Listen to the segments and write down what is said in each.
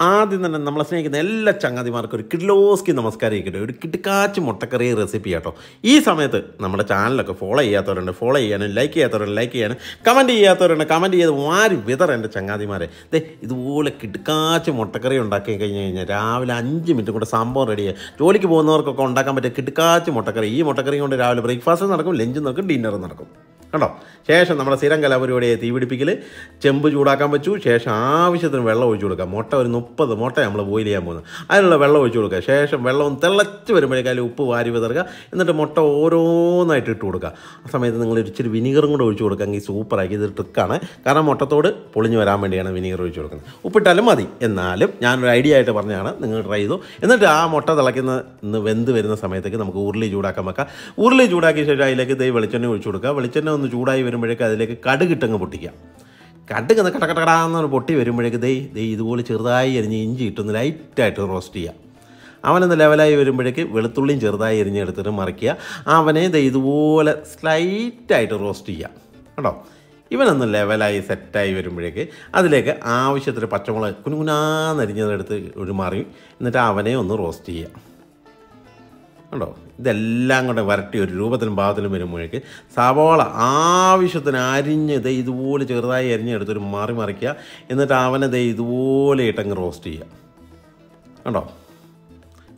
ആദ്യം തന്നെ നമ്മളെ സ്നേഹിക്കുന്ന എല്ലാ ചങ്ങാതിമാർക്കും ഒരു കിഡ്ലോസ്കി നമസ്കാരം ഇരിക്കട്ടെ. ഒരു കിടക്കാച്ച് മുട്ടക്കറി റെസിപ്പി കേട്ടോ. ഈ സമയത്ത് നമ്മുടെ ചാനലൊക്കെ ഫോളോ ചെയ്യാത്തവരുണ്ട്, ഫോളോ ചെയ്യാനും ലൈക്ക് ചെയ്യാത്തവരുണ്ട് ലൈക്ക് ചെയ്യാനും കമൻറ്റ് ചെയ്യാത്തവരുണ്ട് കമൻറ്റ് ചെയ്ത് വാരി വിതർ എൻ്റെ ചങ്ങാതിമാരെ. ഇതുപോലെ കിടക്കാച്ച് മുട്ടക്കറി ഉണ്ടാക്കി കഴിഞ്ഞ് കഴിഞ്ഞാൽ രാവിലെ 5 മിനിറ്റ് കൊണ്ട് സംഭവം റെഡിയായി. ജോലിക്ക് പോകുന്നവർക്കൊക്കെ ഉണ്ടാക്കാൻ പറ്റിയ കിടക്കാച്ച് മുട്ടക്കറി. ഈ മുട്ടക്കറി കൊണ്ട് രാവിലെ ബ്രേക്ക്ഫാസ്റ്റ് നടക്കും, ലഞ്ച് നടക്കും, ഡിന്നർ നടക്കും കണ്ടോ. ശേഷം നമ്മുടെ സ്ഥിരം കലാപരിപാടിയെ തീ പിടിപ്പിക്കൽ, ചെമ്പ് ചൂടാക്കാൻ വെച്ചു. ശേഷം ആവശ്യത്തിന് വെള്ളം ഒഴിച്ചു കൊടുക്കുക. മുട്ട ഒരു 30 മുട്ട നമ്മൾ ബോയിൽ ചെയ്യാൻ പോകുന്നത്, അതിനുള്ള വെള്ളം ഒഴിച്ചു കൊടുക്കുക. ശേഷം വെള്ളം തിളച്ച് വരുമ്പോഴേക്കും അതിൽ ഉപ്പ് വാരി വിതറുക. എന്നിട്ട് മുട്ട ഓരോന്നായിട്ട് ഇട്ട് കൊടുക്കുക. ആ സമയത്ത് നിങ്ങൾ ഇച്ചിരി വിനീഗറും കൂടെ ഒഴിച്ചു കൊടുക്കുകയെങ്കിൽ സൂപ്പറാക്കി. ഇത് ട്രിക്കാണ്, കാരണം മുട്ടത്തോട് പൊളിഞ്ഞ് വരാൻ വേണ്ടിയാണ് വിനീഗർ ഒഴിച്ചു കൊടുക്കുന്നത്. ഉപ്പിട്ടാലും മതി. എന്നാലും ഞാനൊരു ഐഡിയ ആയിട്ട് പറഞ്ഞതാണ്, നിങ്ങൾ ട്രൈ ചെയ്തു. എന്നിട്ട് ആ മുട്ട തിളയ്ക്കുന്ന വെന്ത് വരുന്ന സമയത്തേക്ക് നമുക്ക് ഉരുളി ചൂടാക്കാൻ വെക്കാം. ഉരുളി ചൂടാക്കിയ ശേഷം അതിലേക്ക് വെളിച്ചെണ്ണ ഒഴിച്ചു കൊടുക്കുക. വെളിച്ചെണ്ണ ഒന്ന് ചൂടായി വരുമ്പോഴേക്ക് അതിലേക്ക് കടുകിട്ടങ്ങ് പൊട്ടിക്കുക. കടുക് കടകടകടാന്നൊരു പൊട്ടി വരുമ്പോഴേക്ക് ഇതുപോലെ ചെറുതായി അരിഞ്ഞ് ഇഞ്ചി ഇട്ടൊന്ന് ലൈറ്റായിട്ട് റോസ്റ്റ് ചെയ്യുക. അവനൊന്ന് ലെവലായി വരുമ്പോഴേക്ക് വെളുത്തുള്ളിയും ചെറുതായി അരിഞ്ഞെടുത്തിട്ട് മറിക്കുക. അവനെ ഇതുപോലെ സ്ലൈറ്റായിട്ട് റോസ്റ്റ് ചെയ്യുക കേട്ടോ. ഇവനൊന്ന് ലെവലായി സെറ്റായി വരുമ്പോഴേക്ക് അതിലേക്ക് ആവശ്യത്തിന് പച്ചമുളക് കുനുകുനാന്നരിഞ്ഞതെടുത്ത് ഒരു മറി, എന്നിട്ട് അവനെ ഒന്ന് റോസ്റ്റ് ചെയ്യുക കണ്ടോ. ഇതെല്ലാം കൂടെ വരട്ടി ഒരു രൂപത്തിലും ഭാവത്തിലും വരുമ്പോഴേക്ക് സവാള ആവശ്യത്തിന് അരിഞ്ഞ് ഇതുപോലെ ചെറുതായി അരിഞ്ഞെടുത്തൊരു മറിക്കുക. എന്നിട്ട് അവനെ ഇതുപോലെ ഇട്ടങ്ങ് റോസ്റ്റ് ചെയ്യുക കണ്ടോ.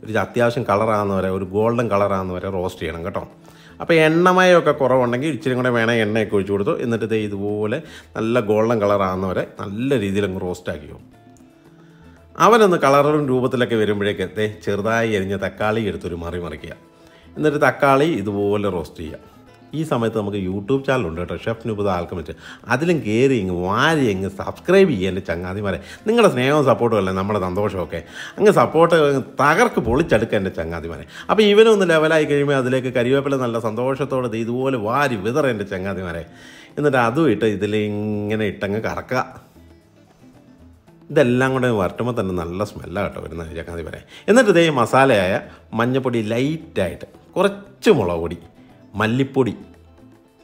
ഒരു അത്യാവശ്യം കളറാകുന്നവരെ, ഒരു ഗോൾഡൻ കളറാകുന്നവരെ റോസ്റ്റ് ചെയ്യണം കേട്ടോ. അപ്പോൾ എണ്ണമയമൊക്കെ കുറവുണ്ടെങ്കിൽ ഇച്ചിരി കൂടെ വേണം എണ്ണയൊക്കെ ഒഴിച്ചു കൊടുത്തു. എന്നിട്ട് ഇതുപോലെ നല്ല ഗോൾഡൻ കളറാകുന്നവരെ നല്ല രീതിയിലങ്ങ് റോസ്റ്റാക്കിയോ. അവനൊന്ന് കളറും രൂപത്തിലൊക്കെ വരുമ്പോഴേക്ക് ചെറുതായി അരിഞ്ഞ തക്കാളി എടുത്തൊരു മറിക്കുക. എന്നിട്ട് തക്കാളി ഇതുപോലെ റോസ്റ്റ് ചെയ്യുക. ഈ സമയത്ത് നമുക്ക് യൂട്യൂബ് ചാനലുണ്ട് കേട്ടോ, ഷെഫ് നിബു ദ ആൽക്കെമിസ്റ്റ്. അതിലും കയറി വാരി സബ്സ്ക്രൈബ് ചെയ്യുക എൻ്റെ ചങ്ങാതിമാരെ. നിങ്ങളുടെ സ്നേഹവും സപ്പോർട്ടും അല്ലേ നമ്മുടെ സന്തോഷമൊക്കെ. സപ്പോർട്ട് തകർക്ക് പൊളിച്ചെടുക്കുക എൻ്റെ ചങ്ങാതിമാരെ. അപ്പോൾ ഇവനൊന്ന് ലെവലായി കഴിയുമ്പോൾ അതിലേക്ക് കരിവേപ്പില നല്ല സന്തോഷത്തോടെ ഇതുപോലെ വാരി വിതറ എൻ്റെ ചങ്ങാതിമാരെ. എന്നിട്ട് അതും ഇട്ട് ഇതിലിങ്ങനെ ഇട്ടങ്ങ് കറക്കുക. ഇതെല്ലാം കൂടെ വരട്ടുമ്പോൾ തന്നെ നല്ല സ്മെല്ലാണ് കേട്ടോ വരുന്നത് ചങ്ങാതിമാരെ. എന്നിട്ട് മസാലയായ മഞ്ഞൾപ്പൊടി ലൈറ്റായിട്ട്, കുറച്ച് മുളക് പൊടി, മല്ലിപ്പൊടി,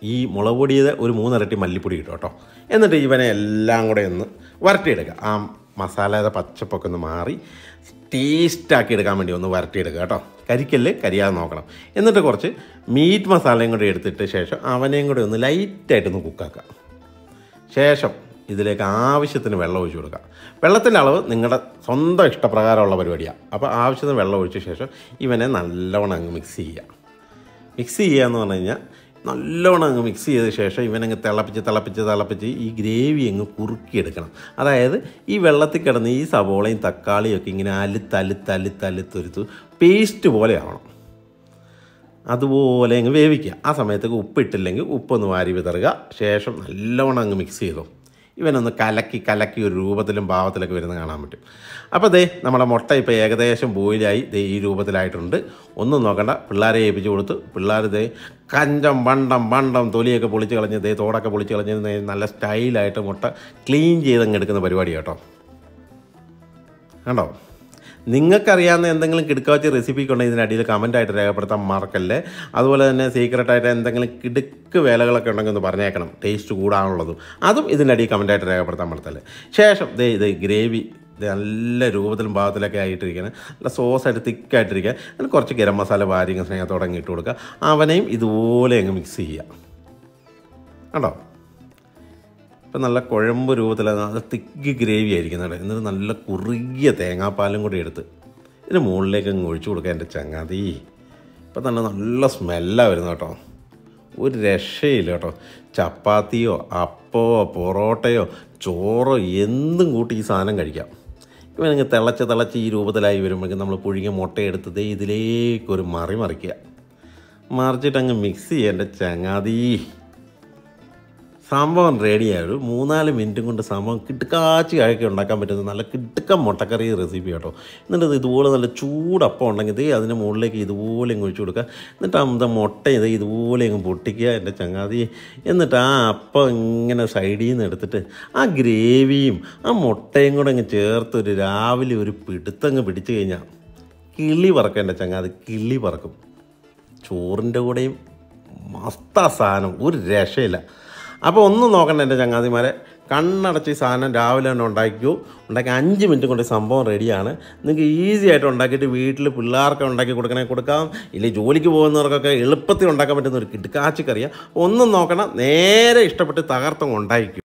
ഈ മുളക് പൊടിയത് ഒരു 3 ഇരട്ടി മല്ലിപ്പൊടി ഇട്ടു കേട്ടോ. എന്നിട്ട് ഇവനെ എല്ലാം കൂടെ ഒന്ന് വരട്ടിയെടുക്കുക. ആ മസാലയുടെ പച്ചപ്പൊക്കെ ഒന്ന് മാറി ടേസ്റ്റാക്കി എടുക്കാൻ വേണ്ടി ഒന്ന് വരട്ടിയെടുക്കുക കേട്ടോ. കരിക്കല്ല് കരിയാതെ നോക്കണം. എന്നിട്ട് കുറച്ച് മീറ്റ് മസാലയും കൂടെ എടുത്തിട്ട് ശേഷം അവനെയും കൂടെ ഒന്ന് ലൈറ്റായിട്ടൊന്ന് കുക്കാക്കുക. ശേഷം ഇതിലേക്ക് ആവശ്യത്തിന് വെള്ളം ഒഴിച്ച് കൊടുക്കുക. വെള്ളത്തിൻ്റെ അളവ് നിങ്ങളുടെ സ്വന്തം ഇഷ്ടപ്രകാരമുള്ള പരിപാടിയാണ്. അപ്പോൾ ആവശ്യത്തിന് വെള്ളം ഒഴിച്ച ശേഷം ഇവനെ നല്ലവണ്ണം അങ്ങ് മിക്സ് ചെയ്യുക. മിക്സ് ചെയ്യുക എന്ന് പറഞ്ഞു കഴിഞ്ഞാൽ നല്ലവണ്ണം അങ്ങ് മിക്സ് ചെയ്ത ശേഷം ഇവനങ്ങ് തിളപ്പിച്ച് ഈ ഗ്രേവി അങ്ങ് കുറുക്കിയെടുക്കണം. അതായത് ഈ വെള്ളത്തിൽ കിടന്ന് ഈ സവോളയും തക്കാളിയും ഒക്കെ ഇങ്ങനെ അലുത്തൊരുത്ത് പേസ്റ്റ് പോലെ ആവണം. അതുപോലെ അങ്ങ് വേവിക്കുക. ആ സമയത്തേക്ക് ഉപ്പിട്ടില്ലെങ്കിൽ ഉപ്പൊന്ന് വാരി വിതറുക. ശേഷം നല്ലവണ്ണം അങ്ങ് മിക്സ് ചെയ്തോ. ഇവനൊന്ന് കലക്കി ഒരു രൂപത്തിലും ഭാവത്തിലൊക്കെ വരുന്നത് കാണാൻ പറ്റും. അപ്പോൾ നമ്മുടെ മുട്ട ഇപ്പോൾ ഏകദേശം ബോയിലായി ഈ രൂപത്തിലായിട്ടുണ്ട്. ഒന്നും നോക്കണ്ട, പിള്ളേരെ ഏൽപ്പിച്ച് കൊടുത്ത് പിള്ളേർ കഞ്ചം ബണ്ടം തൊലിയൊക്കെ പൊളിച്ച് കളഞ്ഞ് തോടൊക്കെ പൊളിച്ച് കളഞ്ഞ് നല്ല സ്റ്റൈലായിട്ട് മുട്ട ക്ലീൻ ചെയ്തങ്ങ് എടുക്കുന്ന പരിപാടി കേട്ടോ. കണ്ടോ. നിങ്ങൾക്കറിയാവുന്ന എന്തെങ്കിലും കിടുക്കാച്ച റെസിപ്പിക്ക് ഉണ്ടെങ്കിൽ ഇതിനടിയിൽ കമൻറ്റായിട്ട് രേഖപ്പെടുത്താൻ മറക്കല്ലേ. അതുപോലെ തന്നെ സീക്രട്ടായിട്ട് എന്തെങ്കിലും കിടുക്ക് വേലകളൊക്കെ ഉണ്ടെങ്കിൽ ഒന്ന് പറഞ്ഞേക്കണം, ടേസ്റ്റ് കൂടാനുള്ളതും. അതും ഇതിനടിയിൽ കമൻറ്റായിട്ട് രേഖപ്പെടുത്താൻ മറത്തല്ലേ. ശേഷം ഗ്രേവി നല്ല രൂപത്തിലും ഭാഗത്തിലൊക്കെ ആയിട്ടിരിക്കണം. നല്ല സോസായിട്ട് തിക്കായിട്ടിരിക്കുക. അതിന് കുറച്ച് ഗരം മസാല വാരി സ്നേഹത്തോടെ അങ്ങ് ഇട്ട് കൊടുക്കുക. അവനെയും ഇതുപോലെ അങ്ങ് മിക്സ് ചെയ്യുക കണ്ടോ. ഇപ്പം നല്ല കുഴമ്പ് രൂപത്തിൽ നല്ല തിക്ക് ഗ്രേവി ആയിരിക്കുന്നത്. എന്നിട്ട് നല്ല കുറുകിയ തേങ്ങാപ്പാലും കൂടി എടുത്ത് ഇതിന് മുകളിലേക്ക് അങ്ങ് ഒഴിച്ചു കൊടുക്കുക എൻ്റെ ചങ്ങാതി. ഇപ്പം തന്നെ നല്ല സ്മെല്ലാണ് വരുന്നത് കേട്ടോ. ഒരു രക്ഷയില്ല കേട്ടോ. ചപ്പാത്തിയോ അപ്പമോ പൊറോട്ടയോ ചോറോ എന്തും കൂട്ടി ഈ സാധനം കഴിക്കാം. ഇവനങ്ങ് തിളച്ച് ഈ രൂപത്തിലായി വരുമ്പോഴേക്കും നമ്മൾ പുഴുങ്ങിയ മുട്ടയെടുത്ത് ഇതിലേക്കൊരു മറിക്കുക. മറിച്ചിട്ടങ്ങ് മിക്സ് ചെയ്യുക എൻ്റെ ചങ്ങാതി. സംഭവം റെഡിയായി. ഒരു 3-4 മിനിറ്റും കൊണ്ട് സംഭവം കിടുക്കാച്ചി കഴിക്കി ഉണ്ടാക്കാൻ പറ്റുന്ന നല്ല കിടുക്കൻ മുട്ടക്കറി റെസിപ്പി കേട്ടോ. എന്നിട്ട് ഇതുപോലെ നല്ല ചൂടപ്പം ഉണ്ടെങ്കിൽ അതിന് മുകളിലേക്ക് ഇതുപോലെ അങ്ങ് ഒഴിച്ചു കൊടുക്കുക. എന്നിട്ട് അമ്മ മുട്ട ഇതുപോലെ അങ്ങ് പൊട്ടിക്കുക എൻ്റെ ചങ്ങാതി. എന്നിട്ട് ആ അപ്പം ഇങ്ങനെ സൈഡിൽ നിന്ന് എടുത്തിട്ട് ആ ഗ്രേവിയും ആ മുട്ടയും കൂടെ അങ്ങ് ചേർത്ത് രാവിലെ ഒരു പിടുത്തങ്ങ് പിടിച്ചു കഴിഞ്ഞാൽ കിളി പറക്കും എൻ്റെ ചങ്ങാതി, കിളി പറക്കും. ചോറിൻ്റെ കൂടെയും മസ്താ സാധനം, ഒരു രക്ഷയില്ല. അപ്പോൾ ഒന്നും നോക്കണ്ട എൻ്റെ ചങ്ങാതിമാരെ, കണ്ണടച്ച് ഈ സാധനം രാവിലെ തന്നെ ഉണ്ടാക്കി 5 മിനിറ്റ് കൊണ്ട് സംഭവം റെഡിയാണ്. നിങ്ങൾക്ക് ഈസി ആയിട്ട് ഉണ്ടാക്കിയിട്ട് വീട്ടിൽ പിള്ളേർക്ക് ഉണ്ടാക്കി കൊടുക്കാം, ഇല്ലെങ്കിൽ ജോലിക്ക് പോകുന്നവർക്കൊക്കെ എളുപ്പത്തിൽ ഉണ്ടാക്കാൻ പറ്റുന്ന ഒരു കിടുക്കാച്ചി കറിയാണ്. ഒന്നും നോക്കണം, നേരെ ഇഷ്ടപ്പെട്ട് തകർത്തം ഉണ്ടായിരിക്കും.